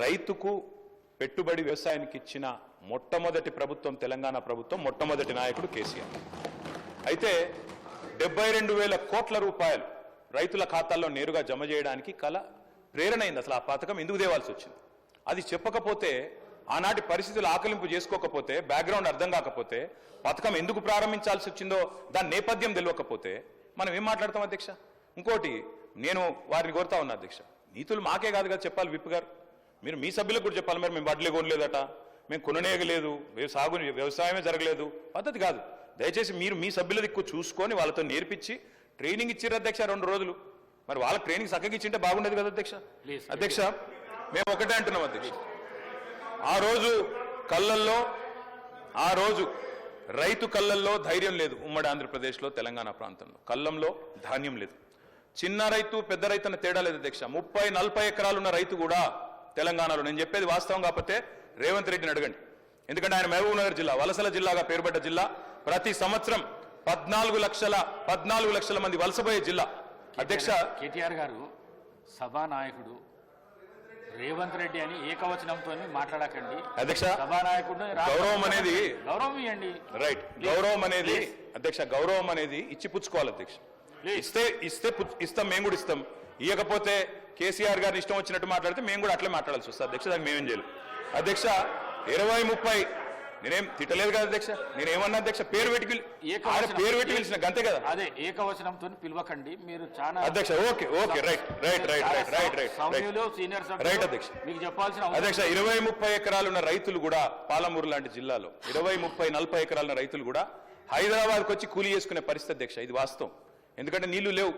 రైతుకు పెట్టుబడి వ్యవసాయానికి ఇచ్చిన మొట్టమొదటి ప్రభుత్వం తెలంగాణ ప్రభుత్వం, మొట్టమొదటి నాయకుడు కేసీఆర్. అయితే 72,000 కోట్ల రూపాయలు రైతుల ఖాతాల్లో నేరుగా జమ చేయడానికి ప్రేరణ అయింది. అసలు ఆ పథకం ఎందుకు తేవాల్సి వచ్చింది అది చెప్పకపోతే, ఆనాటి పరిస్థితులు ఆకలింపు చేసుకోకపోతే, బ్యాక్గ్రౌండ్ అర్థం కాకపోతే, పథకం ఎందుకు ప్రారంభించాల్సి వచ్చిందో దాని నేపథ్యం తెలియకపోతే మనం ఏం మాట్లాడతాం అధ్యక్ష? ఇంకోటి నేను వారిని కోరుతా ఉన్నా అధ్యక్ష, నీతులు మాకే కాదు కదా చెప్పాలి. విప్ గారు మీరు మీ సభ్యులకు కూడా చెప్పాలి. మరి మేము వడ్లే కొనలేదట, మేము కొననేయలేదు, వ్యవసాయమే జరగలేదు, పద్ధతి కాదు. దయచేసి మీరు మీ సభ్యుల దిక్కు చూసుకొని వాళ్ళతో నేర్పించి ట్రైనింగ్ ఇచ్చిర్రు అధ్యక్ష 2 రోజులు. మరి వాళ్ళకి ట్రైనింగ్ చక్కగా ఇచ్చింటే బాగుండేది కదా అధ్యక్ష. అధ్యక్ష మేము ఒకటే అంటున్నాం అధ్యక్ష, ఆ రోజు రైతు కళ్ళల్లో ధైర్యం లేదు. ఉమ్మడి ఆంధ్రప్రదేశ్లో తెలంగాణ ప్రాంతంలో కళ్ళంలో ధాన్యం లేదు. చిన్న రైతు పెద్ద రైతు అన్న తేడా లేదు అధ్యక్ష. 30-40 ఎకరాలు ఉన్న రైతు కూడా తెలంగాణలో, నేను చెప్పేది వాస్తవం కాకపోతే రేవంత్ రెడ్డిని అడగండి, ఎందుకంటే ఆయన మహబూబ్ నగర్ జిల్లా వలసల జిల్లాగా పేరుపడ్డ జిల్లా. ప్రతి సంవత్సరం 14 లక్షల మంది వలసపోయే జిల్లా అధ్యక్ష. కేటీఆర్ గారు సభానాయకుడు రేవంత్ రెడ్డి అని ఏకవచనంతో మాట్లాడకండి అధ్యక్ష. సభానాయకుడు గౌరవం అనేది గౌరవం ఇవ్వండి. రైట్, గౌరవం అనేది అధ్యక్ష, గౌరవం అనేది ఇచ్చి పుచ్చుకోవాలి అధ్యక్ష. ఇస్తాం, మేము కూడా ఇస్తాం. ఇవ్వకపోతే కేసీఆర్ గారిని ఇష్టం వచ్చినట్టు మాట్లాడితే మేము కూడా అట్లే మాట్లాడాల్సి వస్తుంది అధ్యక్ష. దానికి మేమేం చేయలేం అధ్యక్ష. 20-30 నేనేం తిట్టలేదు కదా అధ్యక్ష, నేనేమన్నా అధ్యక్ష పేరు పెట్టి పిలిచిన గంతే కదా. అదే ఏకవచనంతో పిలవకండి మీరు చాలా అధ్యక్ష. ఓకే రైట్ అధ్యక్ష. మీకు చెప్పాల్సిన అధ్యక్ష 20-30 ఎకరాలు ఉన్న రైతులు కూడా పాలమూరు లాంటి జిల్లాలో 20-30-40 ఎకరాలున్న రైతులు కూడా హైదరాబాద్కి వచ్చి కూలీ చేసుకునే పరిస్థితి అధ్యక్ష. ఇది వాస్తవం. ఎందుకంటే నీళ్లు లేవు,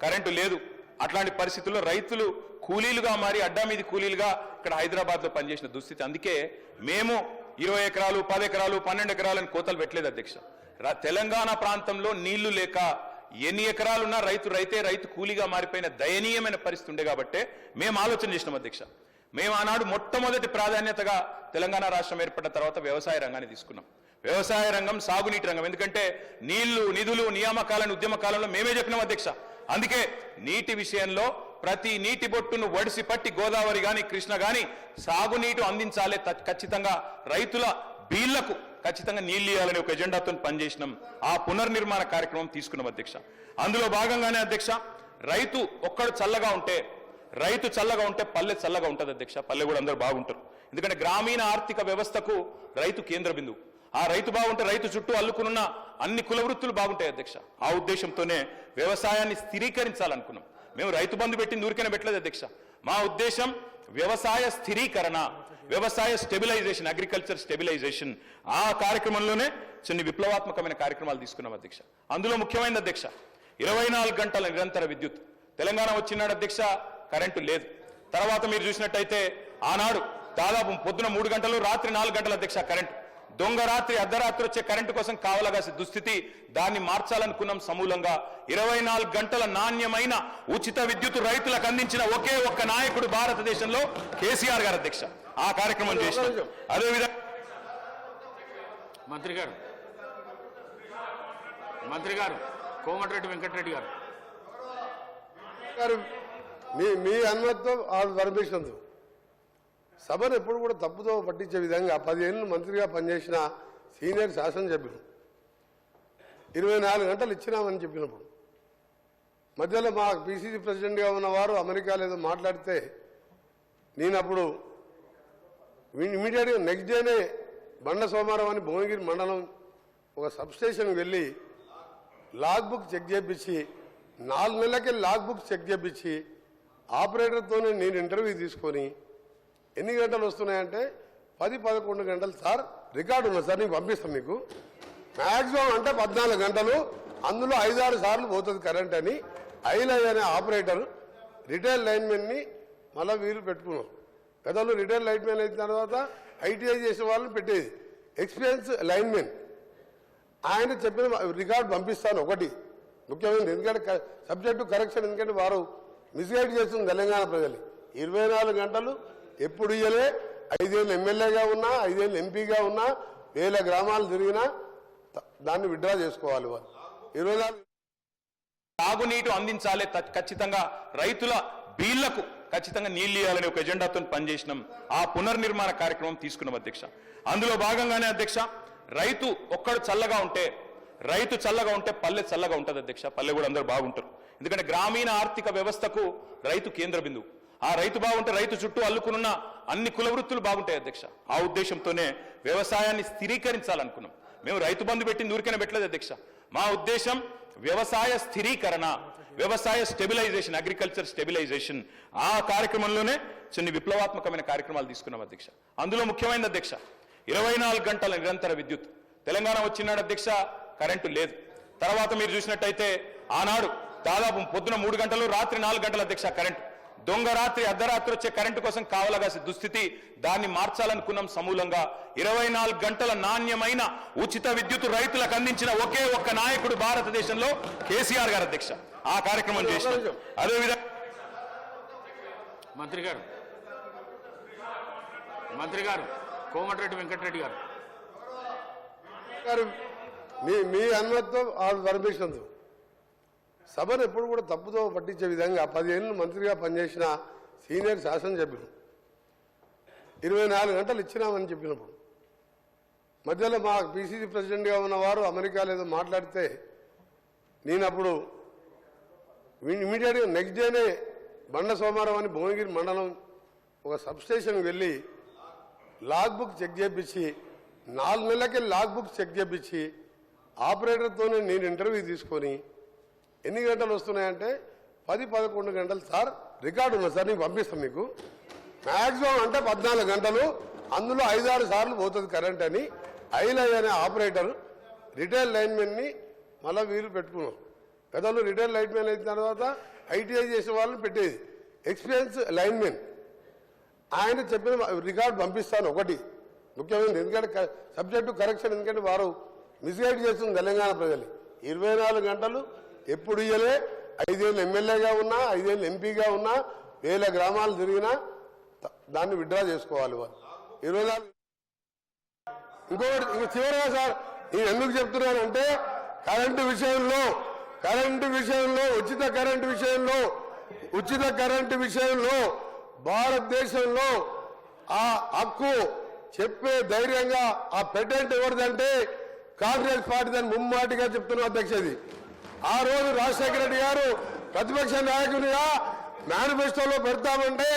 కరెంటు లేదు. అట్లాంటి పరిస్థితుల్లో రైతులు కూలీలుగా మారి అడ్డా మీది కూలీలుగా ఇక్కడ హైదరాబాద్లో పనిచేసిన దుస్థితి. అందుకే మేము 20 ఎకరాలు 10 ఎకరాలు 12 ఎకరాలని కోతలు పెట్టలేదు అధ్యక్ష. తెలంగాణ ప్రాంతంలో నీళ్లు లేక ఎన్ని ఎకరాలున్నా రైతు కూలీగా మారిపోయిన దయనీయమైన పరిస్థితి ఉండే కాబట్టే మేము ఆలోచన చేసినాం అధ్యక్ష. మేము ఆనాడు మొట్టమొదటి ప్రాధాన్యతగా తెలంగాణ రాష్ట్రం ఏర్పడిన తర్వాత వ్యవసాయ రంగాన్ని తీసుకున్నాం. వ్యవసాయ రంగం, సాగునీటి రంగం. ఎందుకంటే నీళ్లు, నిధులు, నియామకాలను ఉద్యమ కాలంలో మేమే చెప్పినాం అధ్యక్ష. అందుకే నీటి విషయంలో ప్రతి నీటి బొట్టును వడిసి పట్టి గోదావరి గాని కృష్ణ గాని సాగునీటి అందించాలి, ఖచ్చితంగా రైతుల బీళ్లకు ఖచ్చితంగా నీళ్లు ఇవ్వాలని ఒక ఎజెండాతో పనిచేసినాం. ఆ పునర్నిర్మాణ కార్యక్రమం తీసుకున్నాం అధ్యక్ష. అందులో భాగంగానే అధ్యక్ష, రైతు చల్లగా ఉంటే పల్లె చల్లగా ఉంటుంది అధ్యక్ష. పల్లె కూడా అందరూ బాగుంటారు. ఎందుకంటే గ్రామీణ ఆర్థిక వ్యవస్థకు రైతు కేంద్ర బిందువు. ఆ రైతు బాగుంటే రైతు చుట్టూ అల్లుకున్న అన్ని కుల వృత్తులు బాగుంటాయి అధ్యక్ష. ఆ ఉద్దేశంతోనే వ్యవసాయాన్ని స్థిరీకరించాలనుకున్నాం. మేము రైతు బంధు పెట్టింది ఊరికనే పెట్టలేదు అధ్యక్ష. మా ఉద్దేశం వ్యవసాయ స్థిరీకరణ, వ్యవసాయ స్టెబిలైజేషన్, అగ్రికల్చర్ స్టెబిలైజేషన్. ఆ కార్యక్రమంలోనే కొన్ని విప్లవాత్మకమైన కార్యక్రమాలు తీసుకున్నాం అధ్యక్ష. అందులో ముఖ్యమైనది అధ్యక్ష 24 గంటల నిరంతర విద్యుత్. తెలంగాణ వచ్చినాడు అధ్యక్ష, కరెంటు లేదు. తర్వాత మీరు చూసినట్టయితే ఆనాడు దాదాపు పొద్దున 3 గంటలు, రాత్రి 4 గంటల అధ్యక్ష కరెంటు. దొంగ రాత్రి, అర్ధరాత్రి వచ్చే కరెంటు కోసం కావలగాసే దుస్థితి. దాన్ని మార్చాలనుకున్నాం సమూలంగా. 24 గంటల నాణ్యమైన ఉచిత విద్యుత్ రైతులకు అందించిన ఒకే ఒక్క నాయకుడు భారతదేశంలో కేసీఆర్ గారు అధ్యక్ష. ఆ కార్యక్రమం చేసినాం. అదేవిధంగా మంత్రి గారు కోమటిరెడ్డి వెంకటరెడ్డి గారు మీ అనుమతితో వాళ్ళు పంపించినందుకు సభను ఎప్పుడు కూడా తప్పుతో పట్టించే విధంగా 10 ఏళ్ళు మంత్రిగా పనిచేసిన సీనియర్ శాసనసభ్యులు 24 గంటలు ఇచ్చినామని చెప్పినప్పుడు మధ్యలో మా పిసిసి ప్రెసిడెంట్గా ఉన్నవారు అమెరికాలో ఏదో మాట్లాడితే నేను అప్పుడు ఇమీడియట్గా నెక్స్ట్ డేనే బండ సోమారం అని భువనగిరి మండలం ఒక సబ్స్టేషన్కి వెళ్ళి లాగ్ బుక్ చెక్ చేయించి 4 నెలలకే లాగ్ బుక్ చెక్ చేయించి ఆపరేటర్తోనే నేను ఇంటర్వ్యూ తీసుకొని ఎన్ని గంటలు వస్తున్నాయంటే 10-11 గంటలు సార్, రికార్డు ఉంది సార్, నీకు పంపిస్తాను. మీకు మ్యాక్సిమం అంటే 14 గంటలు, అందులో 5-6 సార్లు పోతుంది కరెంట్ అని ఐలై అనే ఆపరేటర్ రిటైల్ లైన్మెన్ని మళ్ళీ వీళ్ళు పెట్టుకున్నారు. గతంలో రిటైల్ లైన్మెన్ అయిన తర్వాత ఐటీఐ చేసిన వాళ్ళని పెట్టేది ఎక్స్పీరియన్స్ లైన్మెన్. ఆయన చెప్పిన రికార్డు పంపిస్తాను. ఒకటి ముఖ్యమైనది, ఎందుకంటే సబ్జెక్టు కరెక్షన్, ఎందుకంటే వారు మిస్గైడ్ చేస్తుంది తెలంగాణ ప్రజల్ని. 24 గంటలు ఎప్పుడు ఇయ్యలే. 5 ఏళ్ళు ఎమ్మెల్యేగా ఉన్నా, 5 ఏళ్ళు ఎంపీగా ఉన్నా, 1000 గ్రామాలు తిరిగినా దాన్ని విత్డ్రా చేసుకోవాలి. వాళ్ళు 24 సాగునీటి అందించాలి, ఖచ్చితంగా రైతుల బీళ్లకు ఖచ్చితంగా నీళ్లు ఇవ్వాలని ఒక ఎజెండాతో పనిచేసినాం. ఆ పునర్నిర్మాణ కార్యక్రమం తీసుకున్నాం అధ్యక్ష. అందులో భాగంగానే అధ్యక్ష, రైతు ఒక్కడు చల్లగా ఉంటే పల్లె చల్లగా ఉంటుంది అధ్యక్ష. పల్లె కూడా అందరూ బాగుంటారు. ఎందుకంటే గ్రామీణ ఆర్థిక వ్యవస్థకు రైతు కేంద్ర బిందువు. ఆ రైతు బాగుంటే రైతు చుట్టూ అల్లుకున్న అన్ని కుల వృత్తులు బాగుంటాయి అధ్యక్ష. ఆ ఉద్దేశంతోనే వ్యవసాయాన్ని స్థిరీకరించాలనుకున్నాం. మేము రైతు బంధు పెట్టింది ఊరికనే పెట్టలేదు అధ్యక్ష. మా ఉద్దేశం వ్యవసాయ స్థిరీకరణ, వ్యవసాయ స్టెబిలైజేషన్, అగ్రికల్చర్ స్టెబిలైజేషన్. ఆ కార్యక్రమంలోనే కొన్ని విప్లవాత్మకమైన కార్యక్రమాలు తీసుకున్నాం అధ్యక్ష. అందులో ముఖ్యమైనది అధ్యక్ష 24 గంటల నిరంతర విద్యుత్. తెలంగాణ వచ్చినాడు అధ్యక్ష, కరెంటు లేదు. తర్వాత మీరు చూసినట్టయితే ఆనాడు దాదాపు పొద్దున 3 గంటలు, రాత్రి 4 గంటల అధ్యక్ష కరెంటు. దొంగ రాత్రి, అర్ధరాత్రి వచ్చే కరెంటు కోసం కావలగాసి దుస్థితి. దాన్ని మార్చాలనుకున్నాం సమూలంగా. 24 గంటల నాణ్యమైన ఉచిత విద్యుత్ రైతులకు అందించిన ఒకే ఒక్క నాయకుడు భారతదేశంలో కేసీఆర్ గారు అధ్యక్ష. ఆ కార్యక్రమం చేసినాం. అదేవిధంగా మంత్రి గారు కోమటిరెడ్డి వెంకటరెడ్డి గారు గారు మీ అనుమతితో పర్మిషన్తో సభను ఎప్పుడు కూడా తప్పుతో పట్టించే విధంగా 10 ఏళ్ళు మంత్రిగా పనిచేసిన సీనియర్ శాసనసభ్యులు 24 గంటలు ఇచ్చినామని చెప్పినప్పుడు మధ్యలో మా పిసిసి ప్రెసిడెంట్గా ఉన్నవారు అమెరికాలో ఏదో మాట్లాడితే నేను అప్పుడు ఇమీడియట్గా నెక్స్ట్ డేనే బండ సోమారం అని భువనగిరి మండలం ఒక సబ్స్టేషన్కి వెళ్ళి లాగ్ బుక్ చెక్ చేయించి 4 నెలలకే లాగ్ బుక్ చెక్ చేయించి ఆపరేటర్తోనే నేను ఇంటర్వ్యూ తీసుకొని ఎన్ని గంటలు వస్తున్నాయంటే 10-11 గంటలు సార్, రికార్డు ఉంది సార్, నేను పంపిస్తాను మీకు. మ్యాక్సిమం అంటే 14 గంటలు, అందులో 5-6 సార్లు పోతుంది కరెంట్ అని ఐలై అనే ఆపరేటర్ రిటైల్ లైన్మెన్ని మళ్ళీ వీళ్ళు పెట్టుకున్నాం. పెద్దలు రిటైల్ లైన్మెన్ అయిన తర్వాత ఐటీఐ చేసిన వాళ్ళని పెట్టేది ఎక్స్పీరియన్స్ లైన్మెన్. ఆయన చెప్పిన రికార్డు పంపిస్తాను. ఒకటి ముఖ్యమైనది, ఎందుకంటే సబ్జెక్టు కరెక్షన్, ఎందుకంటే వారు మిస్గైడ్ చేస్తుంది తెలంగాణ ప్రజలు. 24 గంటలు ఎప్పుడు ఇయ్యలే. 5 ఏళ్ళు ఎమ్మెల్యేగా ఉన్నా, 5 ఏళ్ళు ఎంపీగా ఉన్నా, 1000 గ్రామాలు తిరిగినా దాన్ని విత్డ్రా చేసుకోవాలి వాళ్ళు. 24 ఇంకొకటి ఇంక చివరిగా సార్ నేను ఎందుకు చెప్తున్నానంటే కరెంటు విషయంలో ఉచిత కరెంటు విషయంలో భారతదేశంలో ఆ హక్కు చెప్పే ధైర్యంగా ఆ పెటెంట్ ఎవరిదంటే కాంగ్రెస్ పార్టీ దాన్ని ముమ్మాటిగా చెప్తున్నా అధ్యక్షది. ఆ రోజు రాజశేఖర రెడ్డి గారు ప్రతిపక్ష నాయకునిగా మేనిఫెస్టోలో పెడతామంటే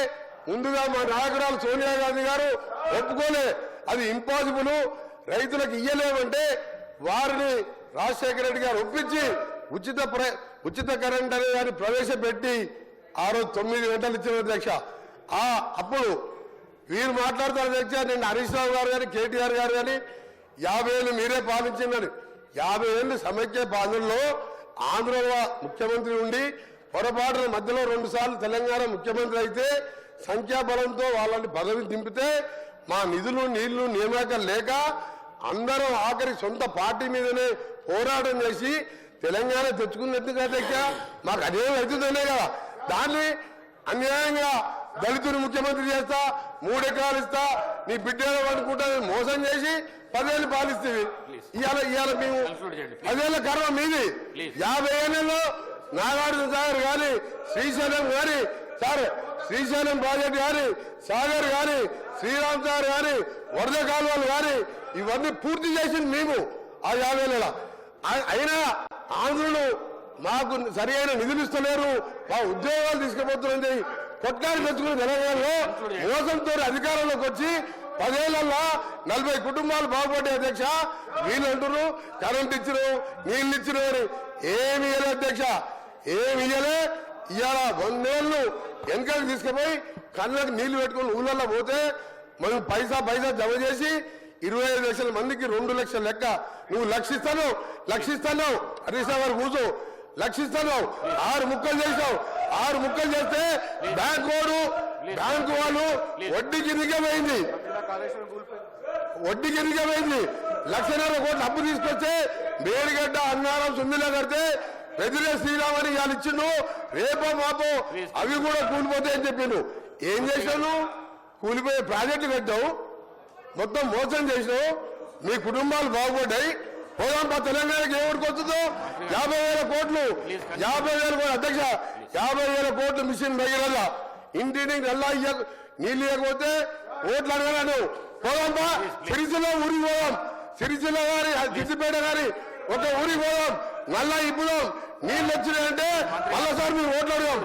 ముందుగా మా నాయకురాలు సోనియా గాంధీ గారు ఒప్పుకోలే. అది ఇంపాసిబుల్, రైతులకు ఇయ్యలేమంటే వారిని రాజశేఖర రెడ్డి గారు ఒప్పించి ఉచిత కరెంట్ అనే దాన్ని ప్రవేశపెట్టి ఆ రోజు 9 గంటలు ఇచ్చిన అధ్యక్ష. అప్పుడు వీరు మాట్లాడతారు అధ్యక్ష, నేను హరీష్ రావు గారు కానీ కేటీఆర్ గారు కానీ 50 ఏళ్ళు మీరే పాలించిందని. 50 ఏళ్ళు సమైక్య పాలనలో ఆంధ్రలో ముఖ్యమంత్రి ఉండి పొరపాటున మధ్యలో 2 సార్లు తెలంగాణ ముఖ్యమంత్రి అయితే సంఖ్యాబలంతో వాళ్ళని పదవి దింపితే మా నిధులు నీళ్లు నియామకాలు లేక అందరం ఆఖరి సొంత పార్టీ మీదనే పోరాటం చేసి తెలంగాణ తెచ్చుకున్నట్టుగా అధ్యక్ష. మాకు అదేం అవుతుందనే కదా, దాన్ని అన్యాయంగా దళితుని ముఖ్యమంత్రి చేస్తా, 3 ఎకరాలు ఇస్తా, నీ బిడ్డలు అనుకుంటా మోసం చేసి 10 ఏళ్ళు పాలిస్తేవి. ఇవాళ మేము 10 ఏళ్ళ కర్మ మీది. 50 ఏళ్లలో నాగార్జున సాగర్ కానీ, శ్రీశైలం కానీ, శ్రీశైలం ప్రాజెక్టు కానీ, సాగర్ కానీ, శ్రీరామ్ సాగర్ కానీ, వరద కాలువలు కానీ ఇవన్నీ పూర్తి చేసింది మేము ఆ 50 ఏళ్ళ. అయినా ఆంధ్రులు మాకు సరి అయిన నిధులు ఇస్తలేరు, మా ఉద్యోగాలు తీసుకుపోతున్నది కొట్లాడి తెచ్చుకుని తెలంగాణలో మోసంతో అధికారంలోకి వచ్చి 10 ఏళ్లలో 40 కుటుంబాలు బాగుపడ్డాయి అధ్యక్ష. వీళ్ళు అంటున్నారు కరెంట్ ఇచ్చినావు, నీళ్ళు ఇచ్చినావు అని. ఏమి ఇయ్యలే అధ్యక్ష, ఏమి ఇయ్యలే. ఇవాళ 100 ఏళ్ళు వెనకకి తీసుకుపోయి కళ్ళకి నీళ్లు పెట్టుకుని ఊళ్ళల్లో పోతే మనం పైసా జమ చేసి 25 లక్షల మందికి 2 లక్షల లెక్క. నువ్వు లక్షిస్తాను హరీష్ రావు గారు కూర్చో, లక్షిస్తాను. 6 ముక్కలు చేసావు. 6 ముక్కలు చేస్తే బ్యాంకు వాళ్ళు వడ్డీకి ఇరిగమైంది. 1,50,000 కోట్లు అప్పు తీసుకొస్తే మేడిగడ్డ అన్నారం సుందిలో కడితే పెదిరే శ్రీరామ్ అని వాళ్ళు ఇచ్చిండు. రేపో మాపో అవి కూడా కూలిపోతాయని చెప్పిండు. ఏం చేశాను? కూలిపోయే ప్రాజెక్టు కట్టావు, మొత్తం మోసం చేసినావు, మీ కుటుంబాలు బాగుపడ్డాయి. పోదాంపా తెలంగాణకి ఏమిటికి వస్తుందో 50,000 కోట్లు. 50,000 కోట్లు అధ్యక్ష, 50,000 కోట్లు మిషన్ భగీరథ ఇంటిని నీళ్ళు ఇవ్వకపోతే ఓట్లు అడగలను పోదాంపా సిరిసిల్ల ఊరికి పోదాం సిరిసిల్ల గారి సిద్దిపేట గారి ఒక ఊరికి పోదాం నల్లా ఇప్పుదాం నీళ్ళు వచ్చినాయంటే మళ్ళసారి మీరు ఓట్లు అడగాం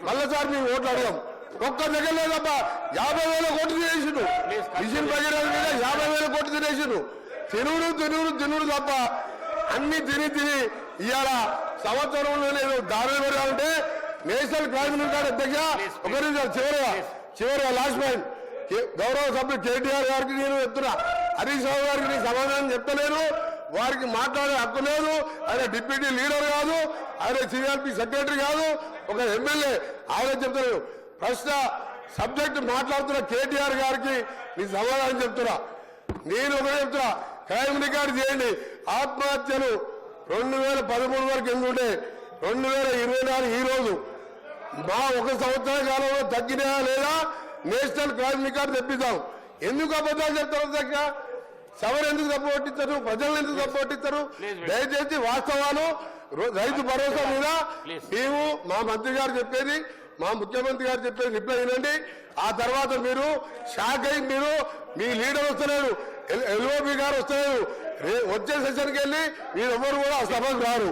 మళ్ళసారి మీరు ఓట్లు అడగాం ఒక్క దగ్గర లేదబ్బా 50,000 కోట్లు తినేసిండు మిషన్ భగీరథ మీద 50,000 కోట్లు తినేసిండు తినుడు తప్ప అన్ని తిని ఇవాళ సంవత్సరంలో లేదు దారుణ ఉంటే నేషనల్ క్రైమ్ రికార్డ్ అధ్యక్ష ఒక నిమిషం చివరిగా లాస్ట్ పాయింట్ గౌరవ సభ్యులు కేటీఆర్ గారికి నేను చెప్తున్నా హరీష్ రావు గారికి నేను సమాధానం చెప్తలేను వారికి మాట్లాడే హక్కు లేదు ఆయన డిప్యూటీ లీడర్ కాదు ఆయన సిఆర్పి సెక్రటరీ కాదు ఒక ఎమ్మెల్యే ఆయన చెప్తలేను ప్రశ్న సబ్జెక్ట్ మాట్లాడుతున్న కేటీఆర్ గారికి నేను సమాధానం చెప్తున్నా నేను ఒకటే చెప్తున్నా క్రైమ్ రికార్డు చేయండి ఆత్మహత్యలు 2013 వరకు ఎందుకుంటే 2024 ఈ రోజు మా ఒక సంవత్సర కాలంలో తగ్గినాయా లేదా నేషనల్ క్రైమ్ రికార్డు తెప్పిద్దాం ఎందుకు అబద్ధాలు చెప్తారు దగ్గర సవర్ ఎందుకు తప్పు పట్టిస్తారు ప్రజలను ఎందుకు తప్పు పట్టిస్తారు దయచేసి వాస్తవాలు రైతు భరోసా మీద మేము మా మంత్రి గారు చెప్పేది మా ముఖ్యమంత్రి గారు చెప్పేది రిప్లై వినండి ఆ తర్వాత మీరు షాక్ అయి మీరు మీ లీడర్ వస్తలేరు ఎల్ఓపి గారు వస్తలేరు వచ్చే సెషన్కి వెళ్ళి మీరు ఎవరు కూడా ఆ సభకు రారు